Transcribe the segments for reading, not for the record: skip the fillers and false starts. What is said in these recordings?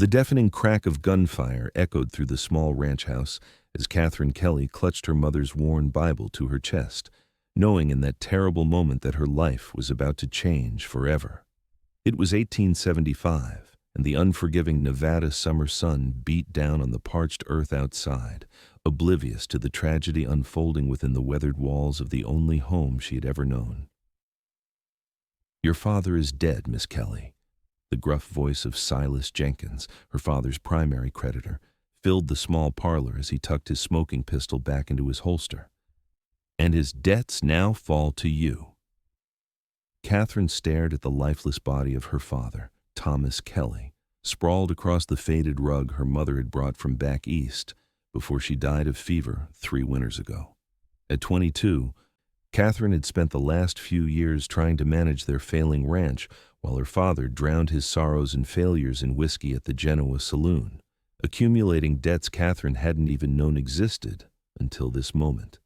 The deafening crack of gunfire echoed through the small ranch house as Katherine Kelly clutched her mother's worn Bible to her chest, knowing in that terrible moment that her life was about to change forever. It was 1875, and the unforgiving Nevada summer sun beat down on the parched earth outside, oblivious to the tragedy unfolding within the weathered walls of the only home she had ever known. "Your father is dead, Miss Kelly." The gruff voice of Silas Jenkins, her father's primary creditor, filled the small parlor as he tucked his smoking pistol back into his holster. "And his debts now fall to you." Katherine stared at the lifeless body of her father, Thomas Kelly, sprawled across the faded rug her mother had brought from back east before she died of fever 3 winters ago. At 22, Katherine had spent the last few years trying to manage their failing ranch while her father drowned his sorrows and failures in whiskey at the Genoa saloon, accumulating debts Katherine hadn't even known existed until this moment.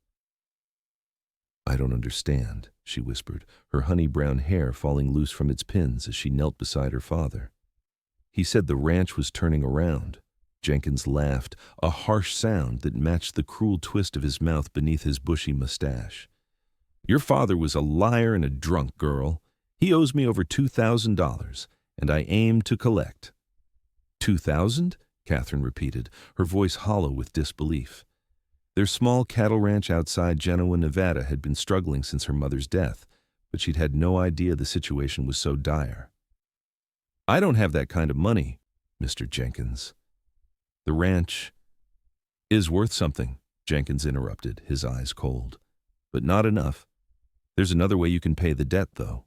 "I don't understand," she whispered, her honey-brown hair falling loose from its pins as she knelt beside her father. "He said the ranch was turning around." Jenkins laughed, a harsh sound that matched the cruel twist of his mouth beneath his bushy mustache. "Your father was a liar and a drunk, girl. He owes me over $2,000, and I aim to collect." "2,000?" Katherine repeated, her voice hollow with disbelief. Their small cattle ranch outside Genoa, Nevada had been struggling since her mother's death, but she'd had no idea the situation was so dire. "I don't have that kind of money, Mr. Jenkins." "The ranch is worth something," Jenkins interrupted, his eyes cold. "But not enough. There's another way you can pay the debt, though."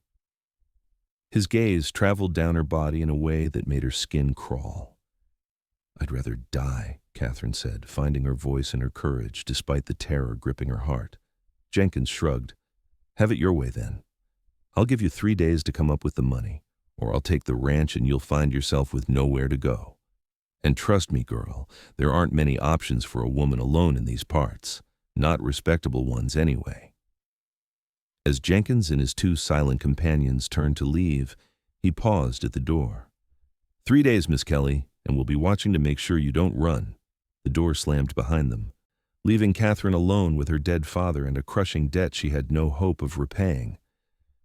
His gaze traveled down her body in a way that made her skin crawl. "I'd rather die," Katherine said, finding her voice and her courage despite the terror gripping her heart. Jenkins shrugged. "Have it your way, then. I'll give you 3 days to come up with the money, or I'll take the ranch and you'll find yourself with nowhere to go. And trust me, girl, there aren't many options for a woman alone in these parts. Not respectable ones, anyway." As Jenkins and his 2 silent companions turned to leave, he paused at the door. 3 days, Miss Kelly, and we'll be watching to make sure you don't run." The door slammed behind them, leaving Katherine alone with her dead father and a crushing debt she had no hope of repaying.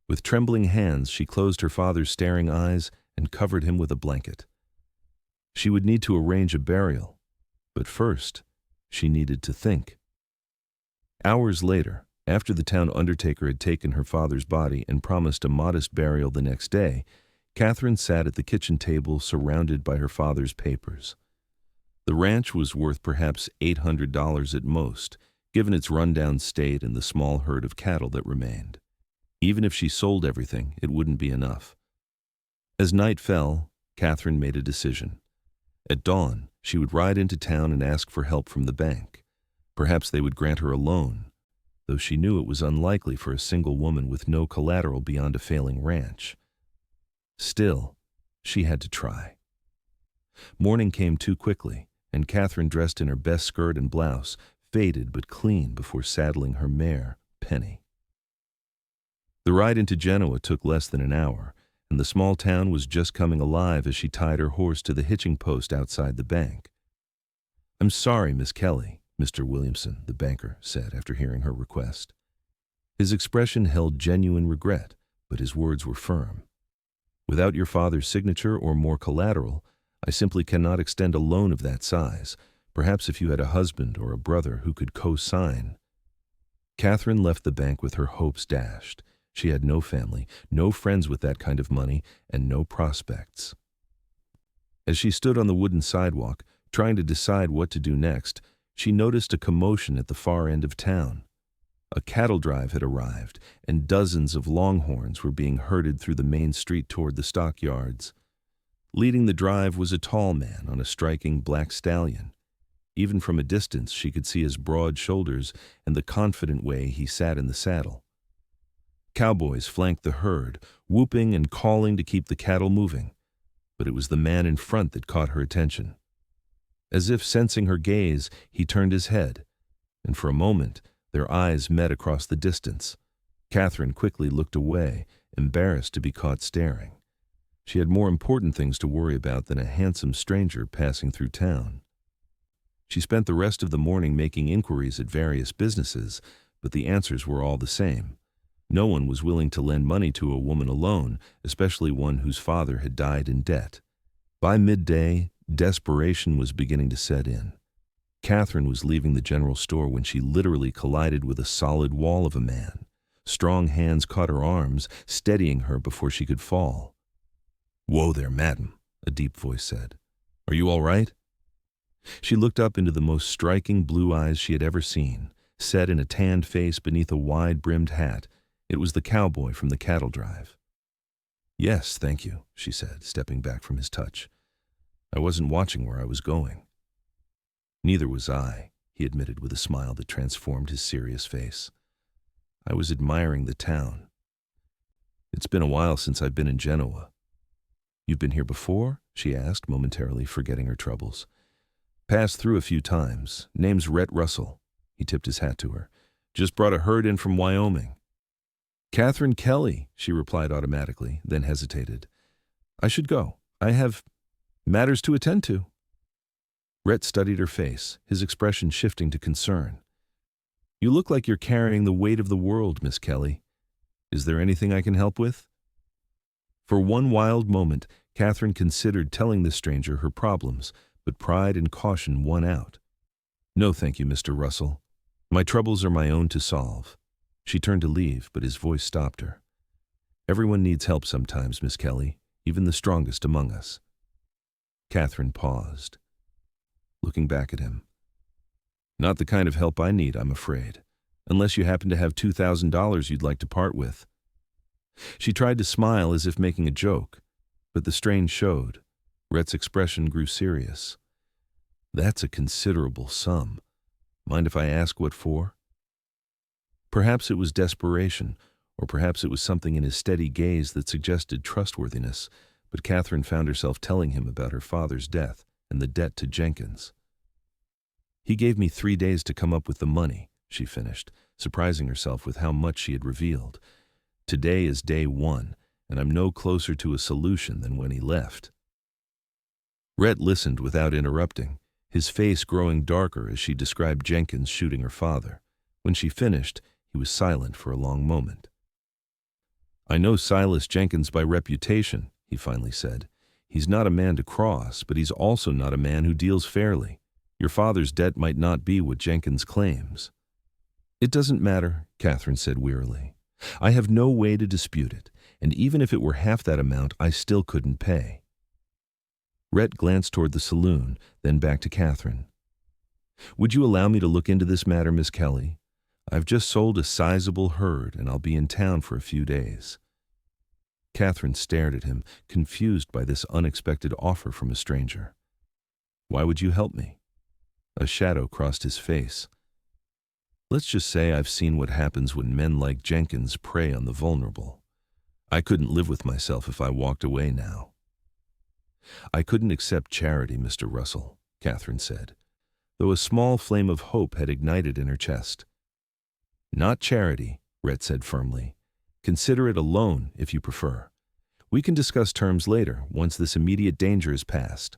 With trembling hands, she closed her father's staring eyes and covered him with a blanket. She would need to arrange a burial, but first, she needed to think. Hours later, after the town undertaker had taken her father's body and promised a modest burial the next day, Katherine sat at the kitchen table surrounded by her father's papers. The ranch was worth perhaps $800 at most, given its rundown state and the small herd of cattle that remained. Even if she sold everything, it wouldn't be enough. As night fell, Katherine made a decision. At dawn, she would ride into town and ask for help from the bank. Perhaps they would grant her a loan, though she knew it was unlikely for a single woman with no collateral beyond a failing ranch. Still, she had to try. Morning came too quickly, and Katherine dressed in her best skirt and blouse, faded but clean, before saddling her mare, Penny. The ride into Genoa took less than an hour, and the small town was just coming alive as she tied her horse to the hitching post outside the bank. "I'm sorry, Miss Kelly," Mr. Williamson, the banker, said after hearing her request. His expression held genuine regret, but his words were firm. "Without your father's signature or more collateral, I simply cannot extend a loan of that size. Perhaps if you had a husband or a brother who could co-sign." Katherine left the bank with her hopes dashed. She had no family, no friends with that kind of money, and no prospects. As she stood on the wooden sidewalk, trying to decide what to do next, she noticed a commotion at the far end of town. A cattle drive had arrived, and dozens of longhorns were being herded through the main street toward the stockyards. Leading the drive was a tall man on a striking black stallion. Even from a distance, she could see his broad shoulders and the confident way he sat in the saddle. Cowboys flanked the herd, whooping and calling to keep the cattle moving, but it was the man in front that caught her attention. As if sensing her gaze, he turned his head, and for a moment, their eyes met across the distance. Katherine quickly looked away, embarrassed to be caught staring. She had more important things to worry about than a handsome stranger passing through town. She spent the rest of the morning making inquiries at various businesses, but the answers were all the same. No one was willing to lend money to a woman alone, especially one whose father had died in debt. By midday, desperation was beginning to set in. Katherine was leaving the general store when she literally collided with a solid wall of a man. Strong hands caught her arms, steadying her before she could fall. "Whoa there, madam," a deep voice said. "Are you all right?" She looked up into the most striking blue eyes she had ever seen, set in a tanned face beneath a wide-brimmed hat. It was the cowboy from the cattle drive. "Yes, thank you," she said, stepping back from his touch. "I wasn't watching where I was going." "Neither was I," he admitted with a smile that transformed his serious face. "I was admiring the town. It's been a while since I've been in Genoa." "You've been here before?" she asked, momentarily forgetting her troubles. "Passed through a few times. Name's Rhett Russell." He tipped his hat to her. "Just brought a herd in from Wyoming." "Katherine Kelly," she replied automatically, then hesitated. "I should go. I have matters to attend to." Rhett studied her face, his expression shifting to concern. "You look like you're carrying the weight of the world, Miss Kelly. Is there anything I can help with?" For one wild moment, Katherine considered telling the stranger her problems, but pride and caution won out. "No, thank you, Mr. Russell. My troubles are my own to solve." She turned to leave, but his voice stopped her. "Everyone needs help sometimes, Miss Kelly, even the strongest among us." Katherine paused, looking back at him. "Not the kind of help I need, I'm afraid, unless you happen to have $2,000 you'd like to part with." She tried to smile as if making a joke, but the strain showed. Rhett's expression grew serious. "That's a considerable sum. Mind if I ask what for?" Perhaps it was desperation, or perhaps it was something in his steady gaze that suggested trustworthiness, but Katherine found herself telling him about her father's death and the debt to Jenkins. "He gave me 3 days to come up with the money," she finished, surprising herself with how much she had revealed. "Today is day 1, and I'm no closer to a solution than when he left." Rhett listened without interrupting, his face growing darker as she described Jenkins shooting her father. When she finished, he was silent for a long moment. "I know Silas Jenkins by reputation," he finally said. "He's not a man to cross, but he's also not a man who deals fairly. Your father's debt might not be what Jenkins claims." "It doesn't matter," Katherine said wearily. "I have no way to dispute it, and even if it were half that amount, I still couldn't pay." Rhett glanced toward the saloon, then back to Katherine. "Would you allow me to look into this matter, Miss Kelly? I've just sold a sizable herd, and I'll be in town for a few days." Katherine stared at him, confused by this unexpected offer from a stranger. "Why would you help me?" A shadow crossed his face. "Let's just say I've seen what happens when men like Jenkins prey on the vulnerable. I couldn't live with myself if I walked away now." "I couldn't accept charity, Mr. Russell," Katherine said, though a small flame of hope had ignited in her chest. "Not charity," Rhett said firmly. "Consider it a loan, if you prefer. We can discuss terms later, once this immediate danger is past."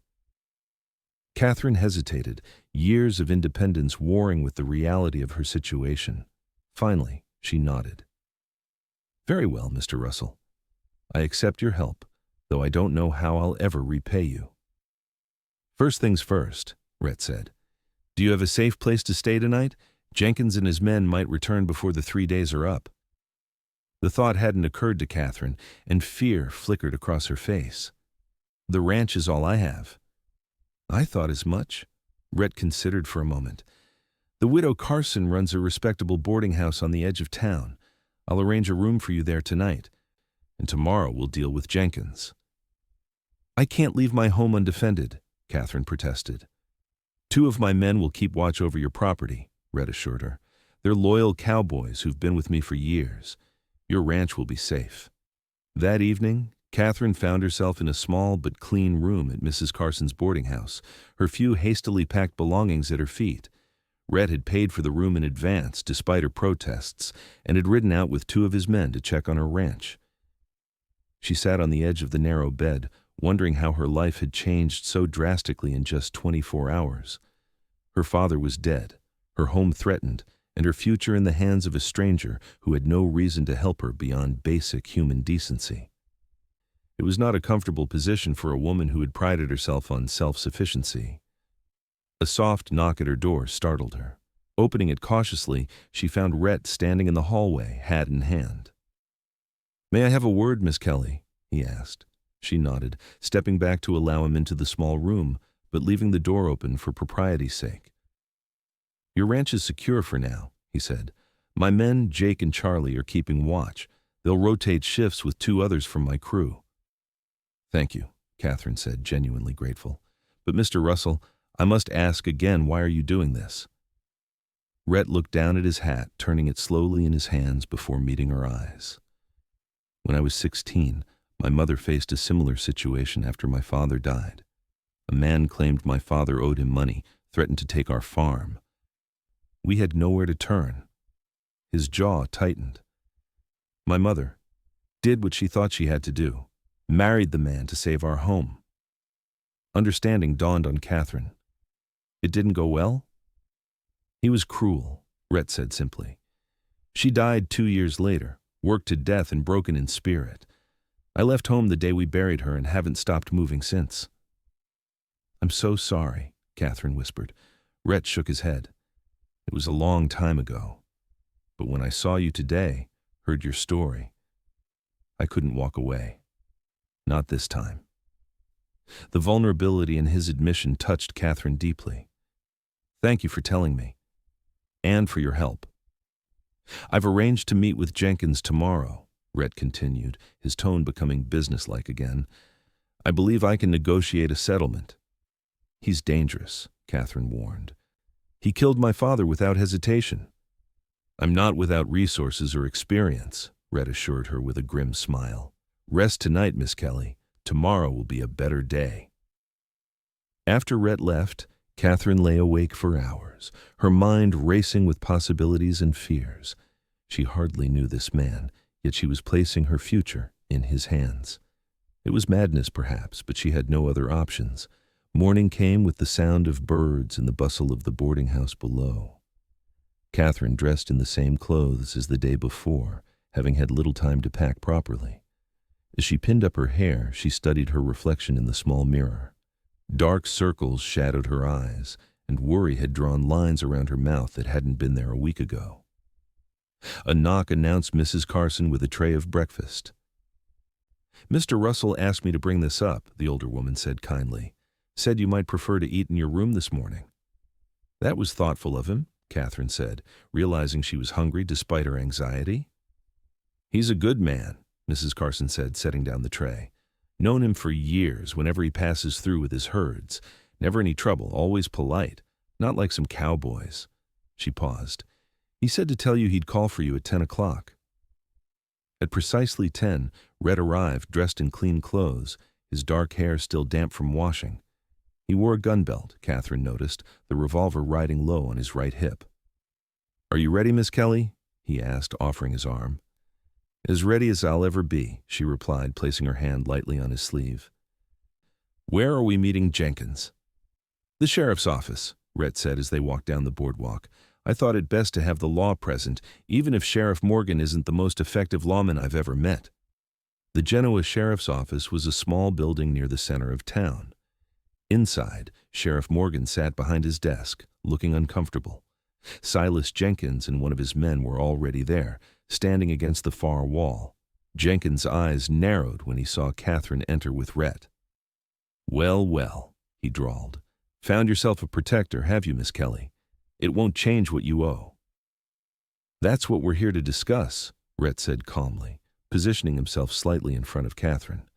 Katherine hesitated, years of independence warring with the reality of her situation. Finally, she nodded. "Very well, Mr. Russell. I accept your help, though I don't know how I'll ever repay you." "First things first," Rhett said. "Do you have a safe place to stay tonight? Jenkins and his men might return before the 3 days are up." The thought hadn't occurred to Katherine, and fear flickered across her face. "The ranch is all I have." "I thought as much." Rhett considered for a moment. "The widow Carson runs a respectable boarding house on the edge of town. I'll arrange a room for you there tonight, and tomorrow we'll deal with Jenkins." "I can't leave my home undefended," Katherine protested. "2 of my men will keep watch over your property," Rhett assured her. "They're loyal cowboys who've been with me for years. Your ranch will be safe." That evening, Katherine found herself in a small but clean room at Mrs. Carson's boarding house, her few hastily packed belongings at her feet. Rhett had paid for the room in advance, despite her protests, and had ridden out with 2 of his men to check on her ranch. She sat on the edge of the narrow bed, wondering how her life had changed so drastically in just 24 hours. Her father was dead, her home threatened, and her future in the hands of a stranger who had no reason to help her beyond basic human decency. It was not a comfortable position for a woman who had prided herself on self-sufficiency. A soft knock at her door startled her. Opening it cautiously, she found Rhett standing in the hallway, hat in hand. "May I have a word, Miss Kelly?" he asked. She nodded, stepping back to allow him into the small room, but leaving the door open for propriety's sake. "Your ranch is secure for now," he said. "My men, Jake and Charlie, are keeping watch. They'll rotate shifts with 2 others from my crew." "Thank you," Katherine said, genuinely grateful. "But Mr. Russell, I must ask again, why are you doing this?" Rhett looked down at his hat, turning it slowly in his hands before meeting her eyes. "When I was 16, my mother faced a similar situation after my father died. A man claimed my father owed him money, threatened to take our farm. We had nowhere to turn." His jaw tightened. "My mother did what she thought she had to do, married the man to save our home." Understanding dawned on Katherine. "It didn't go well?" "He was cruel," Rhett said simply. "She died 2 years later, worked to death and broken in spirit. I left home the day we buried her and haven't stopped moving since." "I'm so sorry," Katherine whispered. Rhett shook his head. "It was a long time ago. But when I saw you today, heard your story, I couldn't walk away. Not this time." The vulnerability in his admission touched Katherine deeply. "Thank you for telling me. And for your help. I've arranged to meet with Jenkins tomorrow," Rhett continued, his tone becoming businesslike again. "I believe I can negotiate a settlement." "He's dangerous," Katherine warned. "He killed my father without hesitation." "I'm not without resources or experience," Rhett assured her with a grim smile. "Rest tonight, Miss Kelly. Tomorrow will be a better day." After Rhett left, Katherine lay awake for hours, her mind racing with possibilities and fears. She hardly knew this man, yet she was placing her future in his hands. It was madness, perhaps, but she had no other options. Morning came with the sound of birds and the bustle of the boarding house below. Katherine dressed in the same clothes as the day before, having had little time to pack properly. As she pinned up her hair, she studied her reflection in the small mirror. Dark circles shadowed her eyes, and worry had drawn lines around her mouth that hadn't been there a week ago. A knock announced Mrs. Carson with a tray of breakfast. "Mr. Russell asked me to bring this up," the older woman said kindly. "Said you might prefer to eat in your room this morning." "That was thoughtful of him," Katherine said, realizing she was hungry despite her anxiety. "He's a good man," Mrs. Carson said, setting down the tray. "Known him for years whenever he passes through with his herds. Never any trouble, always polite. Not like some cowboys." She paused. "He said to tell you he'd call for you at 10 o'clock. At precisely 10, Rhett arrived, dressed in clean clothes, his dark hair still damp from washing. He wore a gun belt, Katherine noticed, the revolver riding low on his right hip. "Are you ready, Miss Kelly?" he asked, offering his arm. "As ready as I'll ever be," she replied, placing her hand lightly on his sleeve. "Where are we meeting Jenkins?" "The sheriff's office," Rhett said as they walked down the boardwalk. "I thought it best to have the law present, even if Sheriff Morgan isn't the most effective lawman I've ever met." The Genoa Sheriff's Office was a small building near the center of town. Inside, Sheriff Morgan sat behind his desk, looking uncomfortable. Silas Jenkins and one of his men were already there, standing against the far wall. Jenkins' eyes narrowed when he saw Katherine enter with Rhett. "Well, well," he drawled. "Found yourself a protector, have you, Miss Kelly? It won't change what you owe." "That's what we're here to discuss," Rhett said calmly, positioning himself slightly in front of Katherine.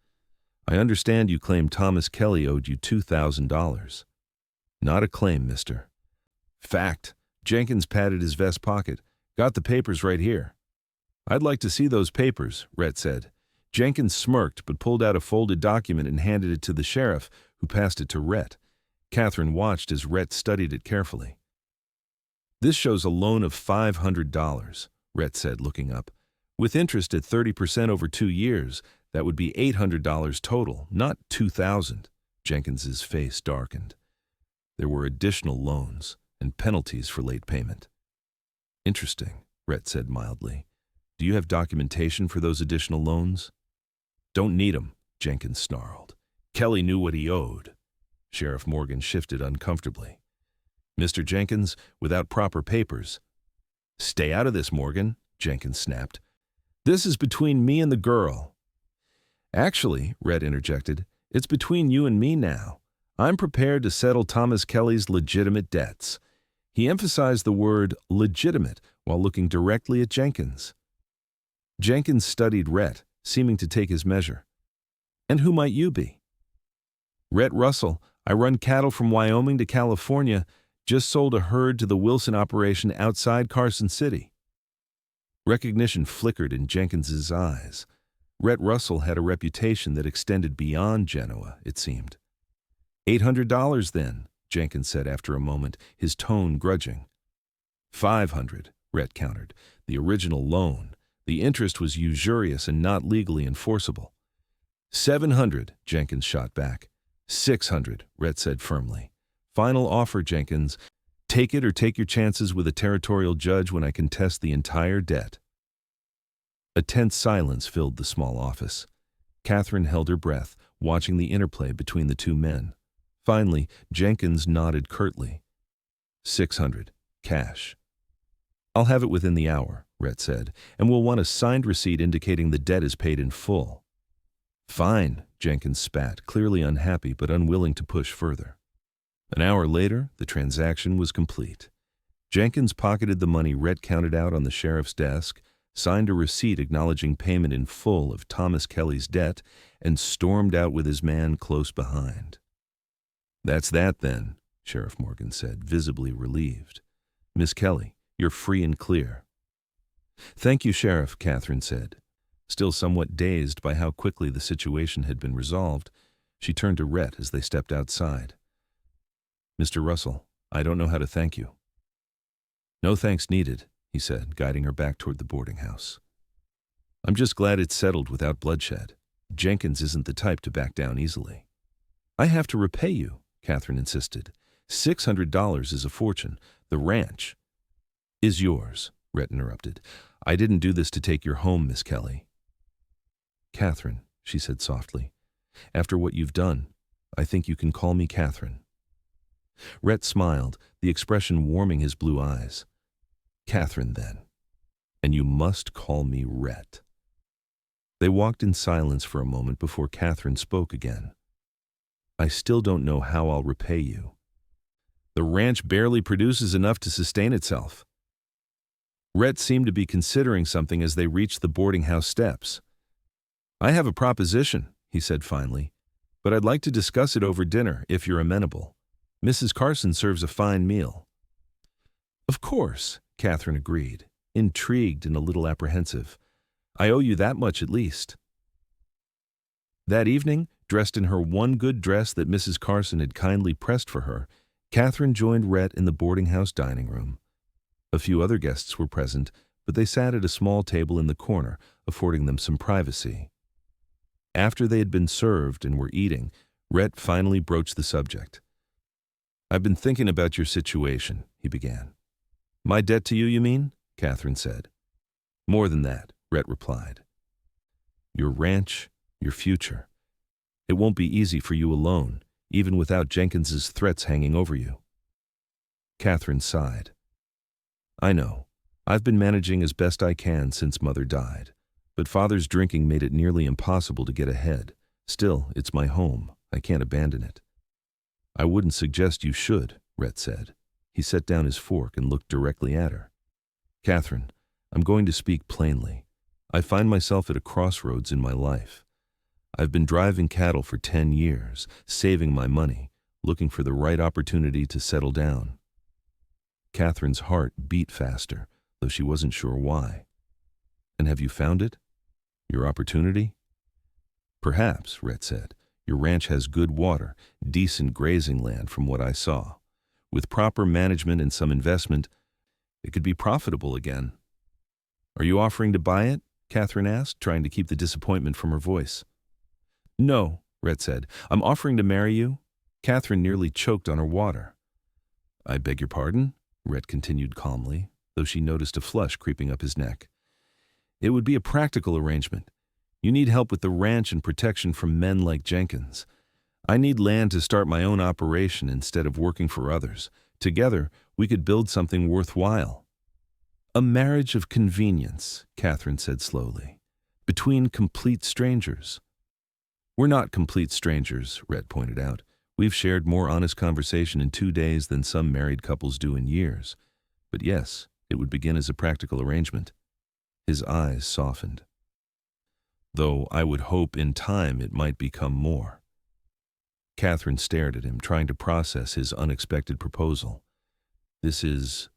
"I understand you claim Thomas Kelly owed you $2,000. "Not a claim, mister." "Fact. Jenkins patted his vest pocket. Got the papers right here." "I'd like to see those papers," Rhett said. Jenkins smirked but pulled out a folded document and handed it to the sheriff, who passed it to Rhett. Katherine watched as Rhett studied it carefully. "This shows a loan of $500, Rhett said, looking up. "With interest at 30% over 2 years, That would be $800 total, not $2,000. Jenkins's face darkened. There were additional loans and penalties for late payment. Interesting, Rhett said mildly. Do you have documentation for those additional loans? Don't need 'em, Jenkins snarled. Kelly knew what he owed. Sheriff Morgan shifted uncomfortably. Mr. Jenkins, without proper papers. Stay out of this, Morgan, Jenkins snapped. This is between me and the girl. Actually, Rhett interjected, it's between you and me now. I'm prepared to settle Thomas Kelly's legitimate debts. He emphasized the word legitimate while looking directly at Jenkins. Jenkins studied Rhett, seeming to take his measure. And who might you be? Rhett Russell. I run cattle from Wyoming to California, just sold a herd to the Wilson operation outside Carson City. Recognition flickered in Jenkins's eyes. Rhett Russell had a reputation that extended beyond Genoa, it seemed. $800 then, Jenkins said after a moment, his tone grudging. $500, Rhett countered. The original loan. The interest was usurious and not legally enforceable. $700, Jenkins shot back. $600, Rhett said firmly. Final offer, Jenkins. Take it or take your chances with a territorial judge when I contest the entire debt. A tense silence filled the small office. Katherine held her breath, watching the interplay between the two men. Finally, Jenkins nodded curtly. $600, cash. I'll have it within the hour, Rhett said, and we'll want a signed receipt indicating the debt is paid in full. Fine, Jenkins spat, clearly unhappy but unwilling to push further. An hour later, the transaction was complete. Jenkins pocketed the money Rhett counted out on the sheriff's desk, signed a receipt acknowledging payment in full of Thomas Kelly's debt, and stormed out with his man close behind. That's that, then, Sheriff Morgan said, visibly relieved. Miss Kelly, you're free and clear. Thank you, Sheriff, Katherine said. Still somewhat dazed by how quickly the situation had been resolved, she turned to Rhett as they stepped outside. Mr. Russell, I don't know how to thank you. No thanks needed, he said, guiding her back toward the boarding house. I'm just glad it's settled without bloodshed. Jenkins isn't the type to back down easily. I have to repay you, Katherine insisted. $600 is a fortune. The ranch is yours, Rhett interrupted. I didn't do this to take your home, Miss Kelly. Katherine, she said softly, after what you've done, I think you can call me Katherine. Rhett smiled, the expression warming his blue eyes. Katherine, then. And you must call me Rhett. They walked in silence for a moment before Katherine spoke again. I still don't know how I'll repay you. The ranch barely produces enough to sustain itself. Rhett seemed to be considering something as they reached the boarding house steps. I have a proposition, he said finally, but I'd like to discuss it over dinner if you're amenable. Mrs. Carson serves a fine meal. Of course, Katherine agreed, intrigued and a little apprehensive. I owe you that much at least. That evening, dressed in her one good dress that Mrs. Carson had kindly pressed for her, Katherine joined Rhett in the boarding house dining room. A few other guests were present, but they sat at a small table in the corner, affording them some privacy. After they had been served and were eating, Rhett finally broached the subject. I've been thinking about your situation, he began. My debt to you, you mean? Katherine said. More than that, Rhett replied. Your ranch, your future. It won't be easy for you alone, even without Jenkins's threats hanging over you. Katherine sighed. I know. I've been managing as best I can since Mother died, but Father's drinking made it nearly impossible to get ahead. Still, it's my home. I can't abandon it. I wouldn't suggest you should, Rhett said. He set down his fork and looked directly at her. Katherine, I'm going to speak plainly. I find myself at a crossroads in my life. I've been driving cattle for 10 years, saving my money, looking for the right opportunity to settle down. Katherine's heart beat faster, though she wasn't sure why. And have you found it? Your opportunity? Perhaps, Rhett said. Your ranch has good water, decent grazing land from what I saw. With proper management and some investment, it could be profitable again. Are you offering to buy it? Katherine asked, trying to keep the disappointment from her voice. No, Rhett said. I'm offering to marry you. Katherine nearly choked on her water. I beg your pardon? Rhett continued calmly, though she noticed a flush creeping up his neck. It would be a practical arrangement. You need help with the ranch and protection from men like Jenkins. I need land to start my own operation instead of working for others. Together, we could build something worthwhile. A marriage of convenience, Katherine said slowly, between complete strangers. We're not complete strangers, Rhett pointed out. We've shared more honest conversation in 2 days than some married couples do in years. But yes, it would begin as a practical arrangement. His eyes softened. Though I would hope in time it might become more. Katherine stared at him, trying to process his unexpected proposal. This is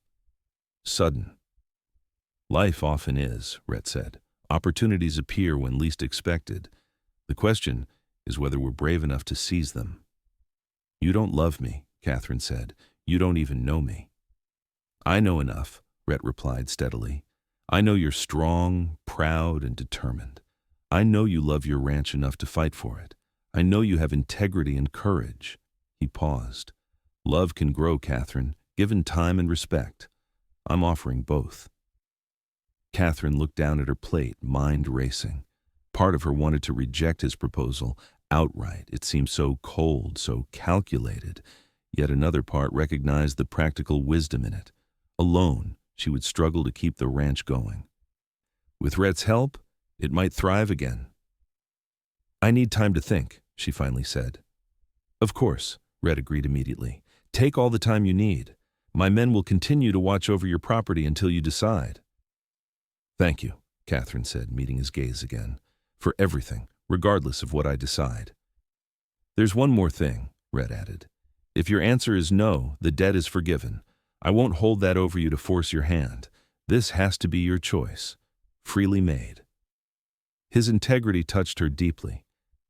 sudden. Life often is, Rhett said. Opportunities appear when least expected. The question is whether we're brave enough to seize them. You don't love me, Katherine said. You don't even know me. I know enough, Rhett replied steadily. I know you're strong, proud, and determined. I know you love your ranch enough to fight for it. I know you have integrity and courage. He paused. Love can grow, Katherine, given time and respect. I'm offering both. Katherine looked down at her plate, mind racing. Part of her wanted to reject his proposal outright. It seemed so cold, so calculated. Yet another part recognized the practical wisdom in it. Alone, she would struggle to keep the ranch going. With Rhett's help, it might thrive again. I need time to think, she finally said. Of course, Rhett agreed immediately. Take all the time you need. My men will continue to watch over your property until you decide. Thank you, Katherine said, meeting his gaze again. For everything, regardless of what I decide. There's one more thing, Rhett added. If your answer is no, the debt is forgiven. I won't hold that over you to force your hand. This has to be your choice, freely made. His integrity touched her deeply.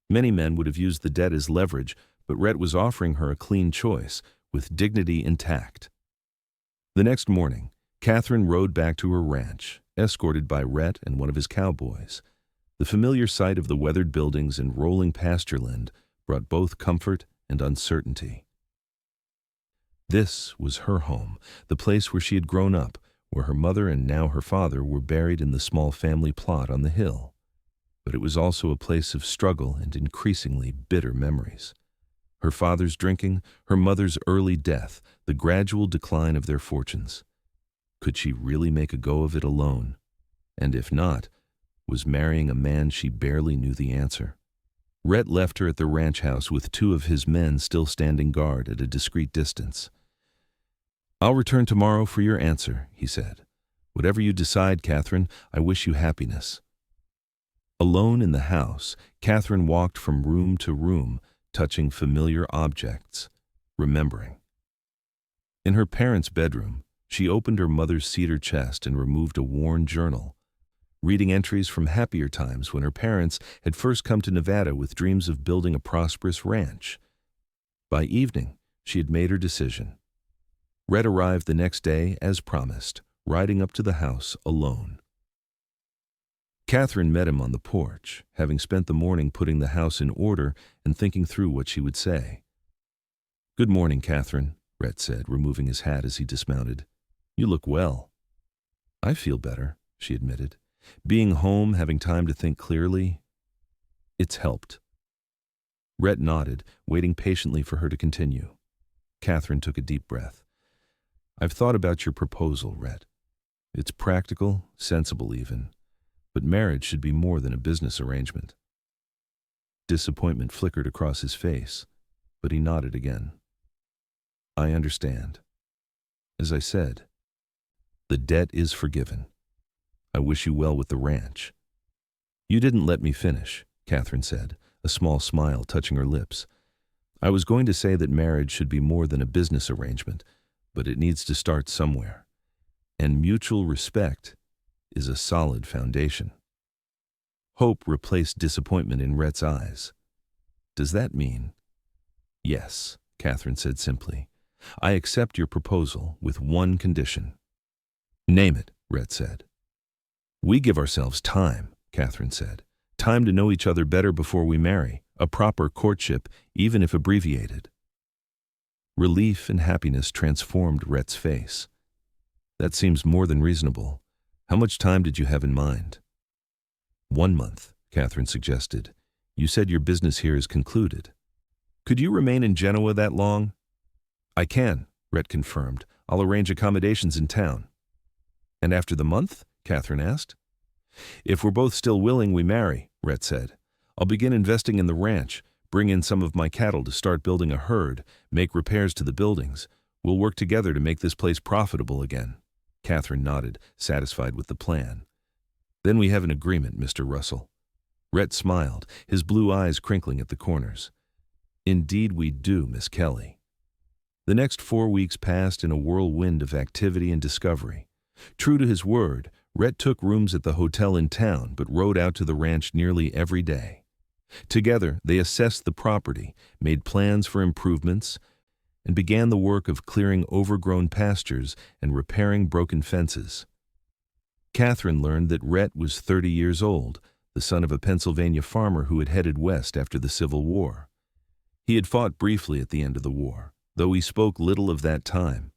Many men would have used the debt as leverage, but Rhett was offering her a clean choice, with dignity intact. The next morning, Katherine rode back to her ranch, escorted by Rhett and one of his cowboys. The familiar sight of the weathered buildings and rolling pastureland brought both comfort and uncertainty. This was her home, the place where she had grown up, where her mother and now her father were buried in the small family plot on the hill. But it was also a place of struggle and increasingly bitter memories. Her father's drinking, her mother's early death, the gradual decline of their fortunes. Could she really make a go of it alone? And if not, was marrying a man she barely knew the answer? Rhett left her at the ranch house with 2 of his men still standing guard at a discreet distance. I'll return tomorrow for your answer, he said. Whatever you decide, Katherine, I wish you happiness. Alone in the house, Katherine walked from room to room, touching familiar objects, remembering. In her parents' bedroom, she opened her mother's cedar chest and removed a worn journal, reading entries from happier times when her parents had first come to Nevada with dreams of building a prosperous ranch. By evening, she had made her decision. Rhett arrived the next day, as promised, riding up to the house alone. Katherine met him on the porch, having spent the morning putting the house in order and thinking through what she would say. Good morning, Katherine, Rhett said, removing his hat as he dismounted. You look well. I feel better, she admitted. Being home, having time to think clearly, it's helped. Rhett nodded, waiting patiently for her to continue. Katherine took a deep breath. I've thought about your proposal, Rhett. It's practical, sensible even. But marriage should be more than a business arrangement. Disappointment flickered across his face, but he nodded again. I understand. As I said, the debt is forgiven. I wish you well with the ranch. You didn't let me finish, Katherine said, a small smile touching her lips. I was going to say that marriage should be more than a business arrangement, but it needs to start somewhere. And mutual respect is a solid foundation. Hope replaced disappointment in Rhett's eyes. Does that mean? Yes, Katherine said simply. I accept your proposal with one condition. Name it, Rhett said. "We give ourselves time," Katherine said. "Time to know each other better before we marry, a proper courtship, even if abbreviated." Relief and happiness transformed Rhett's face. "That seems more than reasonable. How much time did you have in mind?" 1 month, Katherine suggested. "You said your business here is concluded. Could you remain in Genoa that long?" "I can," Rhett confirmed. "I'll arrange accommodations in town." "And after the month?" Katherine asked. "If we're both still willing, we marry," Rhett said. "I'll begin investing in the ranch, bring in some of my cattle to start building a herd, make repairs to the buildings. We'll work together to make this place profitable again." Katherine nodded, satisfied with the plan. "Then we have an agreement, Mr. Russell." Rhett smiled, his blue eyes crinkling at the corners. "Indeed we do, Miss Kelly." The next 4 weeks passed in a whirlwind of activity and discovery. True to his word, Rhett took rooms at the hotel in town but rode out to the ranch nearly every day. Together, they assessed the property, made plans for improvements, and began the work of clearing overgrown pastures and repairing broken fences. Katherine learned that Rhett was 30 years old, the son of a Pennsylvania farmer who had headed west after the Civil War. He had fought briefly at the end of the war, though he spoke little of that time.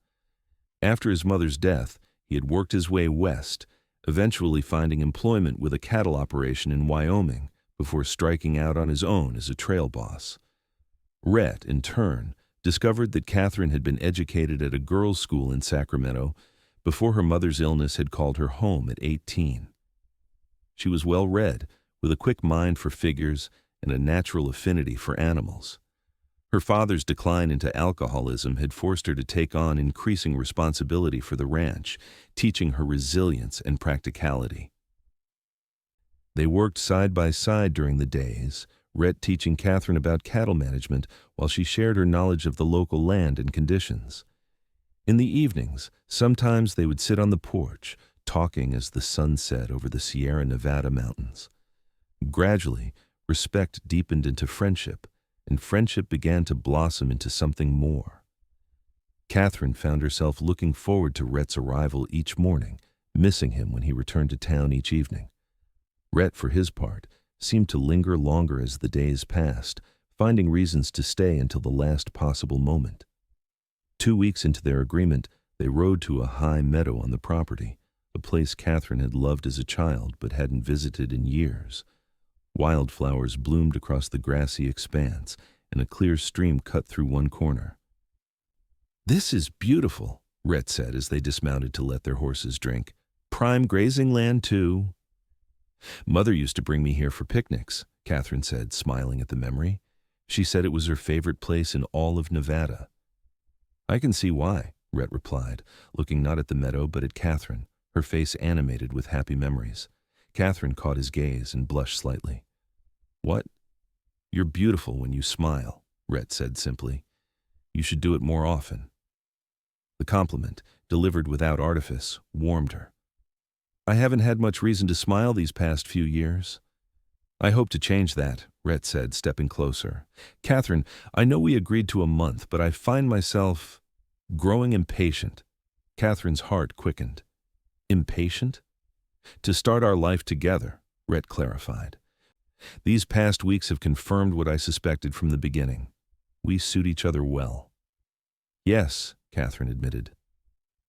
After his mother's death, he had worked his way west, eventually finding employment with a cattle operation in Wyoming before striking out on his own as a trail boss. Rhett, in turn, discovered that Katherine had been educated at a girls' school in Sacramento before her mother's illness had called her home at 18. She was well-read, with a quick mind for figures and a natural affinity for animals. Her father's decline into alcoholism had forced her to take on increasing responsibility for the ranch, teaching her resilience and practicality. They worked side by side during the days, Rhett teaching Katherine about cattle management while she shared her knowledge of the local land and conditions. In the evenings, sometimes they would sit on the porch, talking as the sun set over the Sierra Nevada mountains. Gradually, respect deepened into friendship, and friendship began to blossom into something more. Katherine found herself looking forward to Rhett's arrival each morning, missing him when he returned to town each evening. Rhett, for his part, seemed to linger longer as the days passed, finding reasons to stay until the last possible moment. 2 weeks into their agreement, they rode to a high meadow on the property, a place Katherine had loved as a child but hadn't visited in years. Wildflowers bloomed across the grassy expanse, and a clear stream cut through one corner. "This is beautiful," Rhett said as they dismounted to let their horses drink. "Prime grazing land, too." "Mother used to bring me here for picnics," Katherine said, smiling at the memory. "She said it was her favorite place in all of Nevada." "I can see why," Rhett replied, looking not at the meadow but at Katherine, her face animated with happy memories. Katherine caught his gaze and blushed slightly. "What? You're beautiful when you smile," Rhett said simply. "You should do it more often." The compliment, delivered without artifice, warmed her. "I haven't had much reason to smile these past few years." "I hope to change that," Rhett said, stepping closer. "Katherine, I know we agreed to a month, but I find myself growing impatient." Katherine's heart quickened. "Impatient?" "To start our life together," Rhett clarified. "These past weeks have confirmed what I suspected from the beginning. We suit each other well." "Yes," Katherine admitted.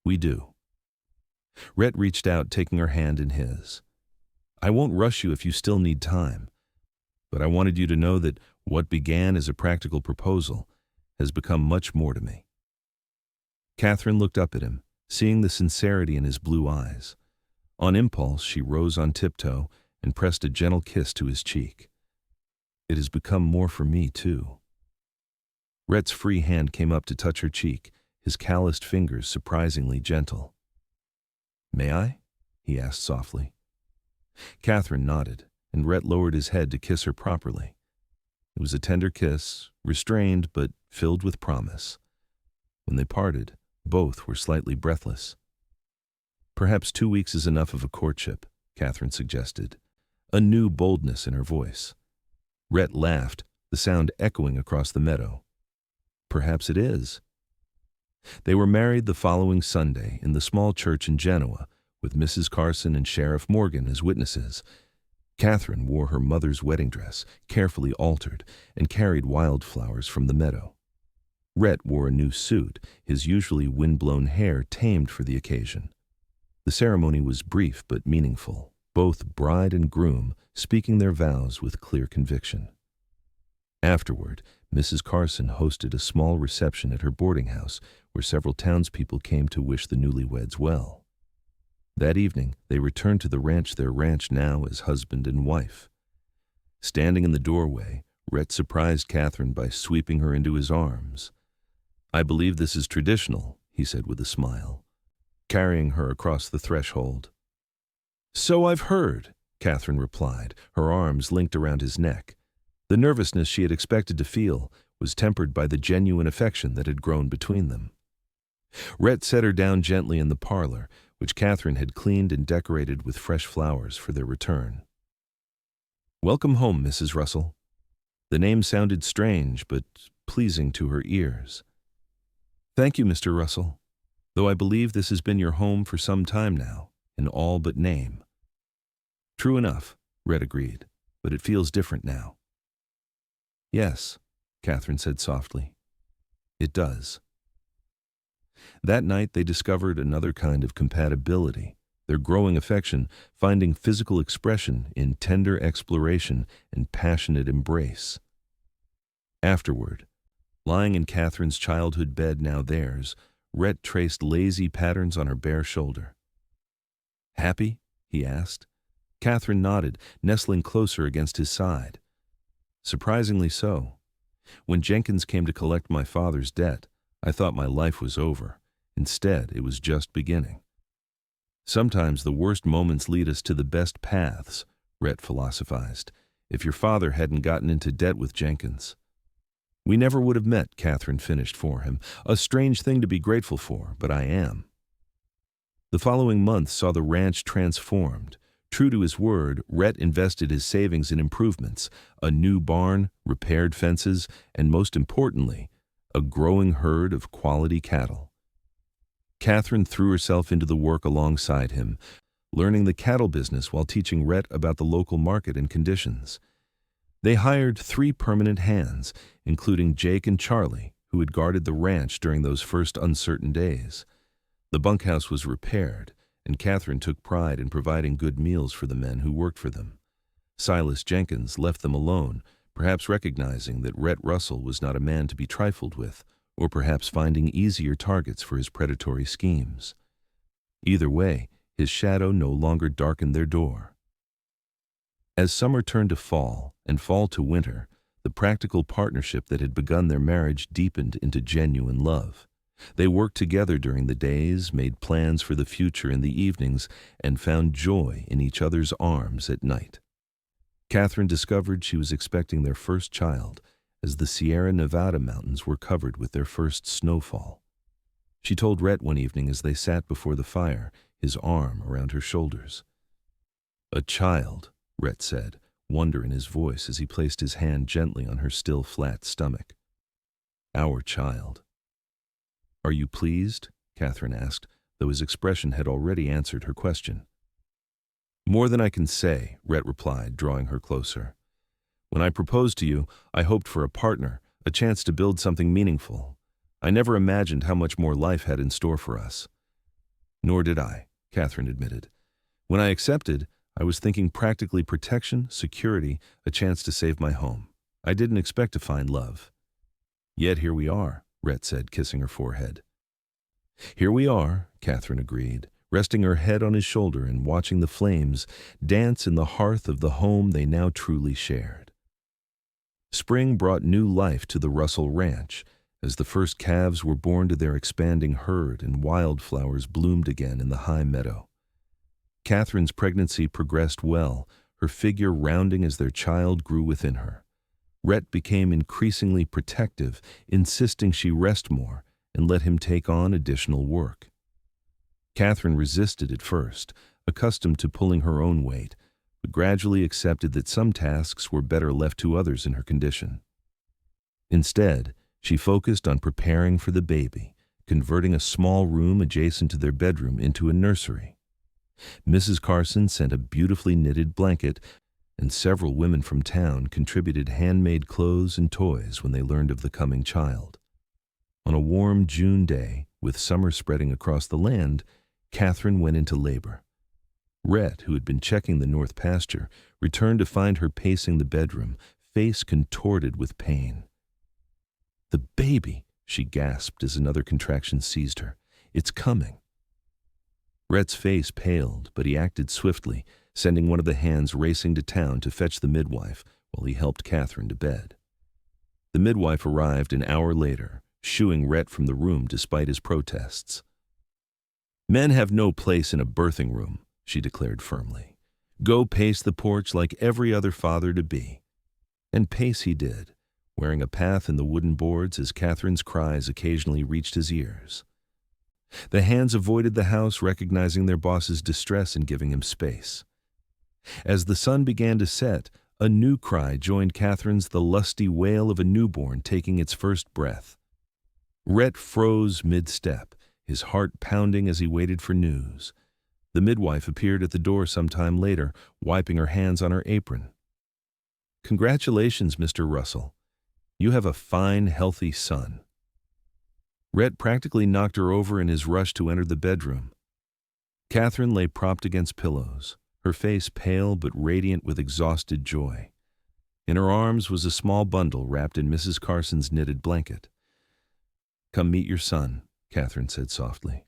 "We do." Rhett reached out, taking her hand in his. "I won't rush you if you still need time, but I wanted you to know that what began as a practical proposal has become much more to me." Katherine looked up at him, seeing the sincerity in his blue eyes. On impulse, she rose on tiptoe and pressed a gentle kiss to his cheek. "It has become more for me, too." Rhett's free hand came up to touch her cheek, his calloused fingers surprisingly gentle. "May I?" he asked softly. Katherine nodded, and Rhett lowered his head to kiss her properly. It was a tender kiss, restrained but filled with promise. When they parted, both were slightly breathless. "Perhaps 2 weeks is enough of a courtship," Katherine suggested, a new boldness in her voice. Rhett laughed, the sound echoing across the meadow. "Perhaps it is." They were married the following Sunday in the small church in Genoa, with Mrs. Carson and Sheriff Morgan as witnesses. Katherine wore her mother's wedding dress, carefully altered, and carried wildflowers from the meadow. Rhett wore a new suit, his usually wind-blown hair tamed for the occasion. The ceremony was brief but meaningful, both bride and groom speaking their vows with clear conviction. Afterward, Mrs. Carson hosted a small reception at her boarding house where several townspeople came to wish the newlyweds well. That evening, they returned to their ranch now as husband and wife. Standing in the doorway, Rhett surprised Katherine by sweeping her into his arms. "I believe this is traditional," he said with a smile, carrying her across the threshold. "So I've heard," Katherine replied, her arms linked around his neck. The nervousness she had expected to feel was tempered by the genuine affection that had grown between them. Rhett set her down gently in the parlor, which Katherine had cleaned and decorated with fresh flowers for their return. "Welcome home, Mrs. Russell." The name sounded strange, but pleasing to her ears. "Thank you, Mr. Russell, though I believe this has been your home for some time now, in all but name." "True enough," Rhett agreed, "but it feels different now." "Yes," Katherine said softly, "it does." That night they discovered another kind of compatibility, their growing affection finding physical expression in tender exploration and passionate embrace. Afterward, lying in Katherine's childhood bed, now theirs, Rhett traced lazy patterns on her bare shoulder. "Happy?" he asked. Katherine nodded, nestling closer against his side. "Surprisingly so. When Jenkins came to collect my father's debt, I thought my life was over. Instead, it was just beginning." "Sometimes the worst moments lead us to the best paths," Rhett philosophized. "If your father hadn't gotten into debt with Jenkins." "We never would have met," Katherine finished for him. "A strange thing to be grateful for, but I am." The following month saw the ranch transformed. True to his word, Rhett invested his savings in improvements, a new barn, repaired fences, and most importantly, a growing herd of quality cattle. Katherine threw herself into the work alongside him, learning the cattle business while teaching Rhett about the local market and conditions. They hired 3 permanent hands, including Jake and Charlie, who had guarded the ranch during those first uncertain days. The bunkhouse was repaired, and Katherine took pride in providing good meals for the men who worked for them. Silas Jenkins left them alone, perhaps recognizing that Rhett Russell was not a man to be trifled with, or perhaps finding easier targets for his predatory schemes. Either way, his shadow no longer darkened their door. As summer turned to fall, and fall to winter, the practical partnership that had begun their marriage deepened into genuine love. They worked together during the days, made plans for the future in the evenings, and found joy in each other's arms at night. Katherine discovered she was expecting their first child as the Sierra Nevada mountains were covered with their first snowfall. She told Rhett one evening as they sat before the fire, his arm around her shoulders. "A child," Rhett said, wonder in his voice as he placed his hand gently on her still flat stomach. "Our child." "Are you pleased?" Katherine asked, though his expression had already answered her question. "More than I can say," Rhett replied, drawing her closer. "When I proposed to you, I hoped for a partner, a chance to build something meaningful. I never imagined how much more life had in store for us." "Nor did I," Katherine admitted. "When I accepted, I was thinking practically protection, security, a chance to save my home. I didn't expect to find love." "Yet here we are," Rhett said, kissing her forehead. "Here we are," Katherine agreed, resting her head on his shoulder and watching the flames dance in the hearth of the home they now truly shared. Spring brought new life to the Russell Ranch, as the first calves were born to their expanding herd and wildflowers bloomed again in the high meadow. Katherine's pregnancy progressed well, her figure rounding as their child grew within her. Rhett became increasingly protective, insisting she rest more and let him take on additional work. Katherine resisted at first, accustomed to pulling her own weight, but gradually accepted that some tasks were better left to others in her condition. Instead, she focused on preparing for the baby, converting a small room adjacent to their bedroom into a nursery. Mrs. Carson sent a beautifully knitted blanket, and several women from town contributed handmade clothes and toys when they learned of the coming child. On a warm June day, with summer spreading across the land, Katherine went into labor. Rhett, who had been checking the north pasture, returned to find her pacing the bedroom, face contorted with pain. "The baby," she gasped as another contraction seized her. "It's coming." Rhett's face paled, but he acted swiftly, sending one of the hands racing to town to fetch the midwife while he helped Katherine to bed. The midwife arrived an hour later, shooing Rhett from the room despite his protests. "Men have no place in a birthing room," she declared firmly. "Go pace the porch like every other father-to-be." And pace he did, wearing a path in the wooden boards as Katherine's cries occasionally reached his ears. The hands avoided the house, recognizing their boss's distress and giving him space. As the sun began to set, a new cry joined Katherine's, the lusty wail of a newborn taking its first breath. Rhett froze mid-step, his heart pounding as he waited for news. The midwife appeared at the door some time later, wiping her hands on her apron. "Congratulations, Mr. Russell. You have a fine, healthy son." Rhett practically knocked her over in his rush to enter the bedroom. Katherine lay propped against pillows, her face pale but radiant with exhausted joy. In her arms was a small bundle wrapped in Mrs. Carson's knitted blanket. "Come meet your son," Katherine said softly.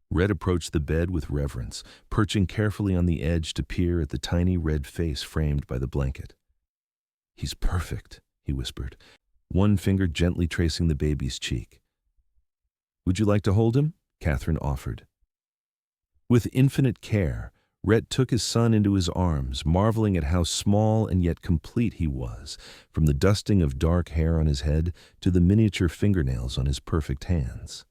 Rhett approached the bed with reverence, perching carefully on the edge to peer at the tiny red face framed by the blanket. "He's perfect," he whispered, one finger gently tracing the baby's cheek. "Would you like to hold him?" Katherine offered. With infinite care, Rhett took his son into his arms, marveling at how small and yet complete he was, from the dusting of dark hair on his head to the miniature fingernails on his perfect hands.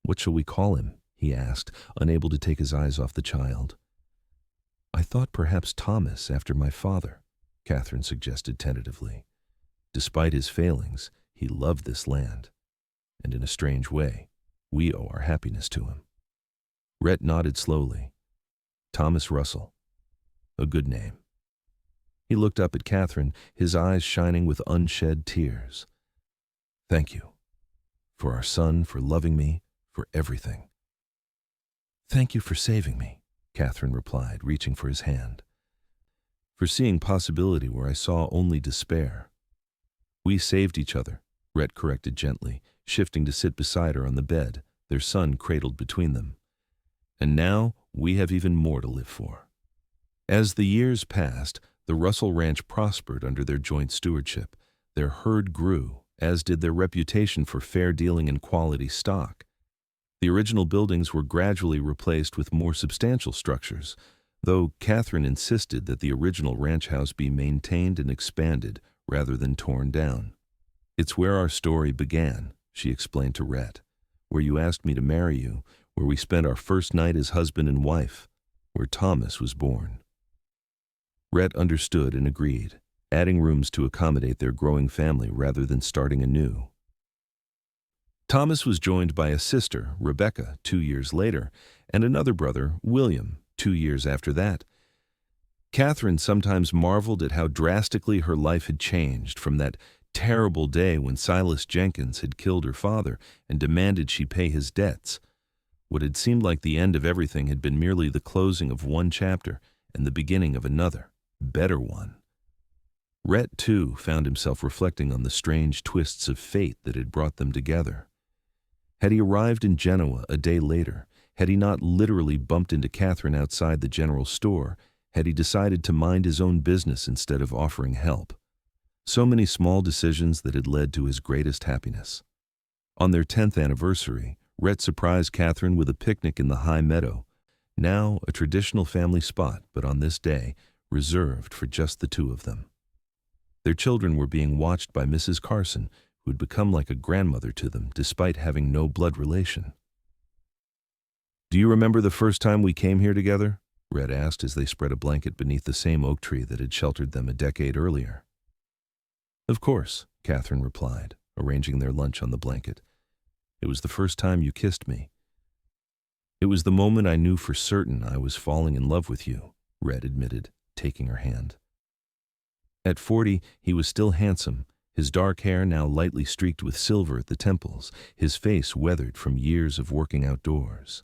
"What shall we call him?" he asked, unable to take his eyes off the child. "I thought perhaps Thomas, after my father," Katherine suggested tentatively. Despite his failings, he loved this land, and in a strange way, we owe our happiness to him. Rhett nodded slowly. "Thomas Russell. A good name." He looked up at Katherine, his eyes shining with unshed tears. "Thank you. For our son, for loving me, for everything." "Thank you for saving me," Katherine replied, reaching for his hand. "For seeing possibility where I saw only despair." "We saved each other," Rhett corrected gently, shifting to sit beside her on the bed, their son cradled between them. "And now we have even more to live for." As the years passed, the Russell Ranch prospered under their joint stewardship. Their herd grew, as did their reputation for fair dealing and quality stock. The original buildings were gradually replaced with more substantial structures, though Katherine insisted that the original ranch house be maintained and expanded rather than torn down. "It's where our story began," she explained to Rhett, "where you asked me to marry you, where we spent our first night as husband and wife, where Thomas was born." Rhett understood and agreed, adding rooms to accommodate their growing family rather than starting anew. Thomas was joined by a sister, Rebecca, 2 years later, and another brother, William, 2 years after that. Katherine sometimes marveled at how drastically her life had changed from that terrible day when Silas Jenkins had killed her father and demanded she pay his debts. What had seemed like the end of everything had been merely the closing of one chapter and the beginning of another, better one. Rhett, too, found himself reflecting on the strange twists of fate that had brought them together. Had he arrived in Genoa a day later, had he not literally bumped into Katherine outside the general store, had he decided to mind his own business instead of offering help? So many small decisions that had led to his greatest happiness. On their 10th anniversary, Rhett surprised Katherine with a picnic in the high meadow, now a traditional family spot, but on this day, reserved for just the two of them. Their children were being watched by Mrs. Carson, who had become like a grandmother to them despite having no blood relation. "Do you remember the first time we came here together?" Rhett asked as they spread a blanket beneath the same oak tree that had sheltered them a decade earlier. "Of course," Katherine replied, arranging their lunch on the blanket. "It was the first time you kissed me." It was the moment I knew for certain I was falling in love with you, Rhett admitted, taking her hand. At 40, he was still handsome, his dark hair now lightly streaked with silver at the temples, his face weathered from years of working outdoors.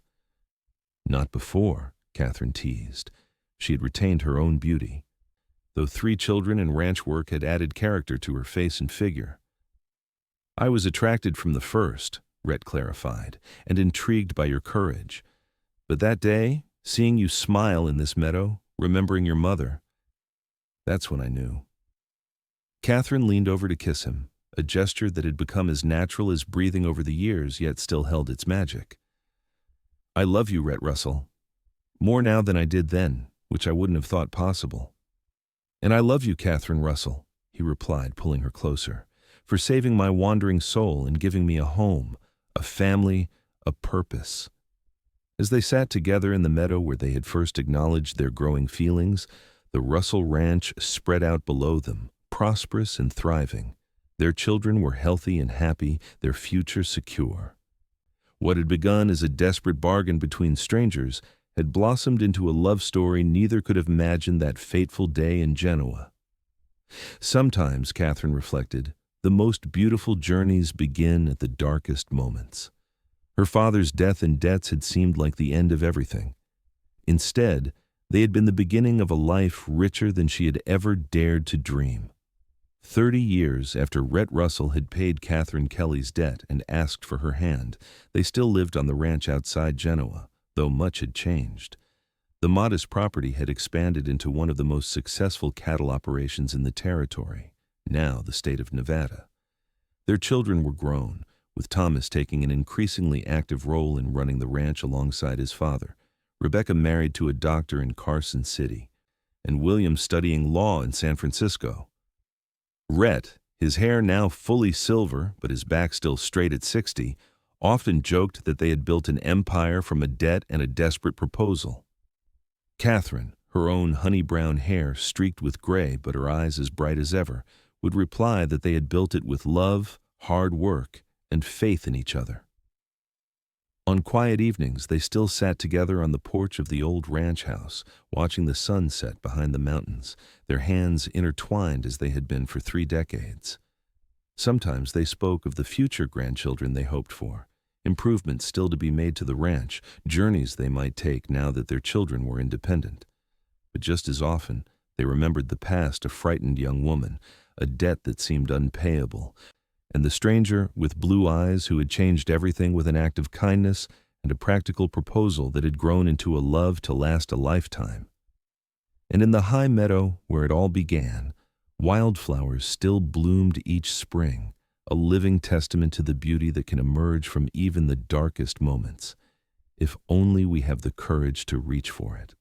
Not before, Katherine teased. She had retained her own beauty, though 3 children and ranch work had added character to her face and figure. I was attracted from the first, Rhett clarified, and intrigued by your courage. But that day, seeing you smile in this meadow, remembering your mother, that's when I knew. Katherine leaned over to kiss him, a gesture that had become as natural as breathing over the years, yet still held its magic. I love you, Rhett Russell. More now than I did then, which I wouldn't have thought possible. And I love you, Katherine Russell, he replied, pulling her closer, for saving my wandering soul and giving me a home, a family, a purpose. As they sat together in the meadow where they had first acknowledged their growing feelings, the Russell Ranch spread out below them, prosperous and thriving. Their children were healthy and happy, their future secure. What had begun as a desperate bargain between strangers had blossomed into a love story neither could have imagined that fateful day in Genoa. Sometimes, Katherine reflected, the most beautiful journeys begin at the darkest moments. Her father's death and debts had seemed like the end of everything. Instead, they had been the beginning of a life richer than she had ever dared to dream. 30 years after Rhett Russell had paid Katherine Kelly's debt and asked for her hand, they still lived on the ranch outside Genoa, though much had changed. The modest property had expanded into one of the most successful cattle operations in the territory, now the state of Nevada. Their children were grown, with Thomas taking an increasingly active role in running the ranch alongside his father, Rebecca married to a doctor in Carson City, and William studying law in San Francisco. Rhett, his hair now fully silver but his back still straight at 60, often joked that they had built an empire from a debt and a desperate proposal. Katherine, her own honey-brown hair streaked with gray but her eyes as bright as ever, would reply that they had built it with love, hard work, and faith in each other. On quiet evenings, they still sat together on the porch of the old ranch house, watching the sun set behind the mountains, their hands intertwined as they had been for 3 decades. Sometimes they spoke of the future grandchildren they hoped for, improvements still to be made to the ranch, journeys they might take now that their children were independent. But just as often, they remembered the past, a frightened young woman, a debt that seemed unpayable, and the stranger with blue eyes who had changed everything with an act of kindness and a practical proposal that had grown into a love to last a lifetime. And in the high meadow where it all began, wildflowers still bloomed each spring, a living testament to the beauty that can emerge from even the darkest moments, if only we have the courage to reach for it.